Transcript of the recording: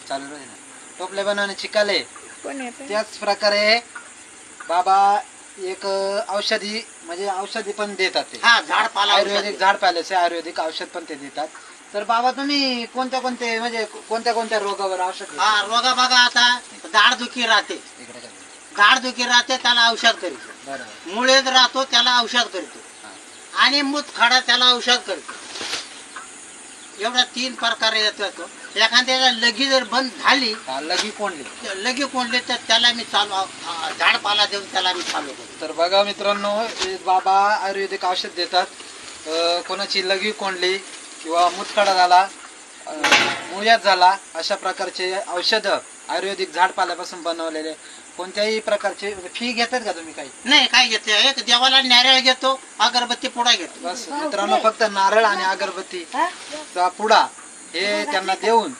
चालू राहील ना. टोपले बनवण्याची कले कोण येते? त्याच प्रकारे बाबा एक औषधी म्हणजे औषधी पण देतात ते. हा झाडपाला आयुर्वेदिक झाडपाल्याचे आयुर्वेदिक औषध पण ते देतात. तर बाबा तुम्ही कोणत्या कोणते म्हणजे कोणत्या कोणत्या रोगावर औषध देता? हा रोगा बघा आता दाढदुखी राहते, इकडे काय? दाढदुखी राहते त्याला औषध करीतो, बरोबर. मुळेत राहतो त्याला औषध करतो हा. आणि मूतखडा त्याला औषध करतो. एवढा 3 प्रकारे येतो. एखाद्याला लगी जर बंद झाली, लगी कोंडली लगी कोणली तर त्याला मी चालू झाडपाला देऊन त्याला मी चालू करतो. तर बघा मित्रांनो, हे बाबा आयुर्वेदिक औषध देतात. कोणाची लगी कोंडली किंवा मुतखडा झाला, मुळ्यात झाला, अशा प्रकारचे औषध आयुर्वेदिक झाडपाल्यापासून बनवलेले. कोणत्याही प्रकारचे फी घेतात का तुम्ही काही? नाही काय घेतले, एक देवाला नारळ घेतो, अगरबत्ती पुडा घेतो. बस मित्रांनो, फक्त नारळ आणि अगरबत्तीचा पुडा हे त्यांना देऊन